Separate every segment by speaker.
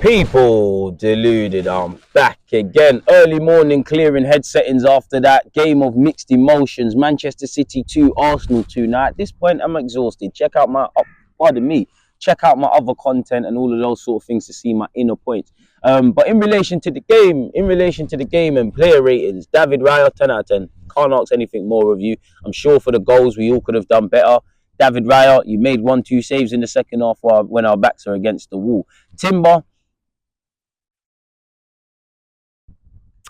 Speaker 1: People, deluded. I'm back again. Early morning clearing head settings after that game of mixed emotions. Manchester City 2, Arsenal 2. Now, at this point, I'm exhausted. Check out my, pardon me, check out my other content and all of those sort of things to see my inner points. But in relation to the game and player ratings, David Raya, 10 out of 10. Can't ask anything more of you. I'm sure for the goals, we all could have done better. David Raya, you made 1-2 saves in the second half when our backs are against the wall. Timber,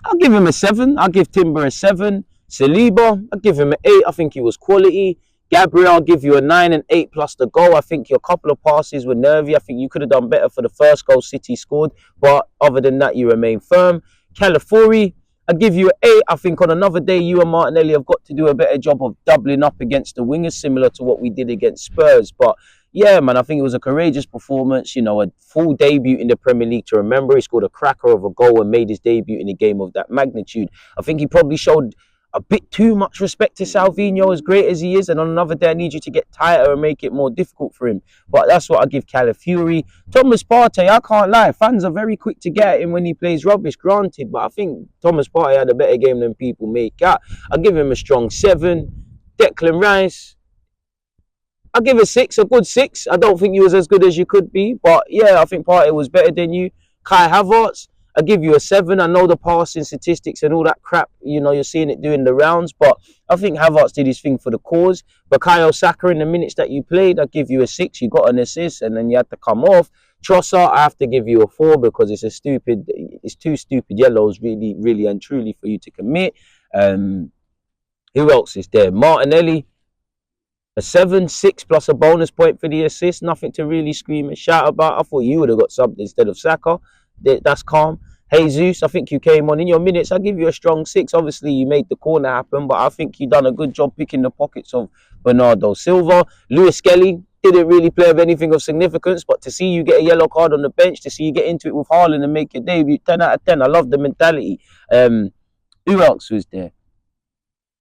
Speaker 1: I'll give him a 7. I'll give Timber a 7. Saliba, I'll give him an 8. I think he was quality. Gabriel, I'll give you a 9 and 8 plus the goal. I think your couple of passes were nervy. I think you could have done better for the first goal City scored. But other than that, you remain firm. Calafiori, I'll give you an 8. I think on another day, you and Martinelli have got to do a better job of doubling up against the wingers, similar to what we did against Spurs. But yeah, man, I think it was a courageous performance, you know, a full debut in the Premier League to remember. He scored a cracker of a goal and made his debut in a game of that magnitude. I think he probably showed a bit too much respect to Salvinho, as great as he is, and on another day I need you to get tighter and make it more difficult for him. But that's what I give Calafiori. Thomas Partey, I can't lie, fans are very quick to get at him when he plays rubbish, granted, but I think Thomas Partey had a better game than people make out. I'll give him a strong 7. Declan Rice, I'll give a 6, a good 6. I don't think you was as good as you could be, but yeah, I think Partey was better than you. Kai Havertz, I'll give you a 7. I know the passing statistics and all that crap, you know, you're seeing it doing the rounds, but I think Havertz did his thing for the cause. Bukayo Saka, in the minutes that you played, I'll give you a 6. You got an assist and then you had to come off. Trossard, I have to give you a 4 because it's two stupid yellows, really, really and truly, for you to commit. Who else is there? Martinelli, a 7, 6 plus a bonus point for the assist. Nothing to really scream and shout about. I thought you would have got something instead of Saka. That's calm. Jesus, I think you came on in your minutes. I'll give you a strong 6. Obviously, you made the corner happen, but I think you done a good job picking the pockets of Bernardo Silva. Lewis Kelly didn't really play of anything of significance, but to see you get a yellow card on the bench, to see you get into it with Haaland and make your debut, 10 out of 10. I love the mentality. Who else was there?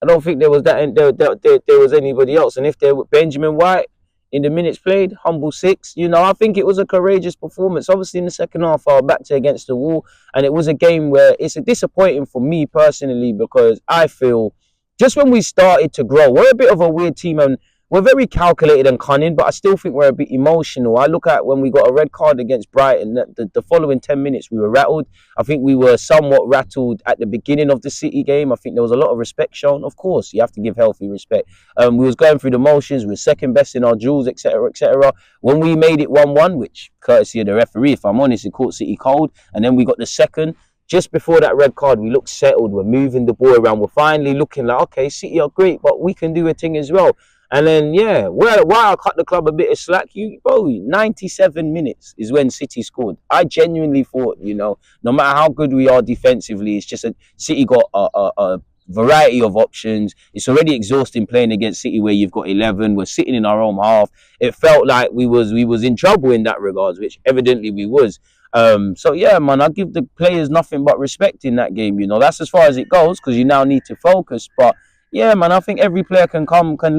Speaker 1: I don't think there was there was anybody else. And if there was Benjamin White in the minutes played, humble 6. You know, I think it was a courageous performance. Obviously, in the second half, I backed against the wall, and it was a game where it's a disappointing for me personally because I feel just when we started to grow, we're a bit of a weird team and we're very calculated and cunning, but I still think we're a bit emotional. I look at when we got a red card against Brighton, the following 10 minutes we were rattled. I think we were somewhat rattled at the beginning of the City game. I think there was a lot of respect shown. Of course, you have to give healthy respect. We was going through the motions. We were second best in our duels, etc., etc. When we made it 1-1, which courtesy of the referee, if I'm honest, it caught City cold, and then we got the second. Just before that red card, we looked settled. We're moving the ball around. We're finally looking like, okay, City are great, but we can do a thing as well. And then, yeah, why I cut the club a bit of slack, 97 minutes is when City scored. I genuinely thought, you know, no matter how good we are defensively, it's just that City got a variety of options. It's already exhausting playing against City where you've got 11. We're sitting in our own half. It felt like we was in trouble in that regards, which evidently we was. So yeah, man, I give the players nothing but respect in that game. You know, that's as far as it goes because you now need to focus, but. Yeah, man, I think every player can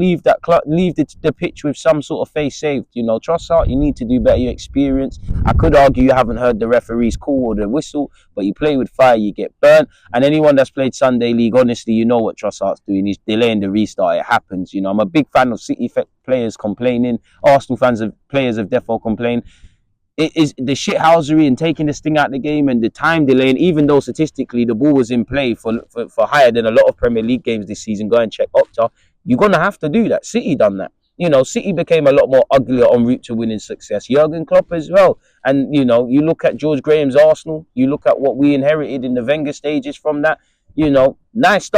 Speaker 1: leave the pitch with some sort of face saved. You know, Trossard, you need to do better. Your experience. I could argue you haven't heard the referee's call or the whistle, but you play with fire, you get burnt. And anyone that's played Sunday League, honestly, you know what Trossard's doing. He's delaying the restart. It happens. You know, I'm a big fan of City players complaining. Arsenal players have defo complained. It is the shithousery and taking this thing out of the game and the time delay. And even though statistically the ball was in play for higher than a lot of Premier League games this season, go and check Opta. You're going to have to do that. City done that. You know, City became a lot more uglier en route to winning success. Jurgen Klopp as well. And, you know, you look at George Graham's Arsenal. You look at what we inherited in the Wenger stages from that. You know, nice stuff.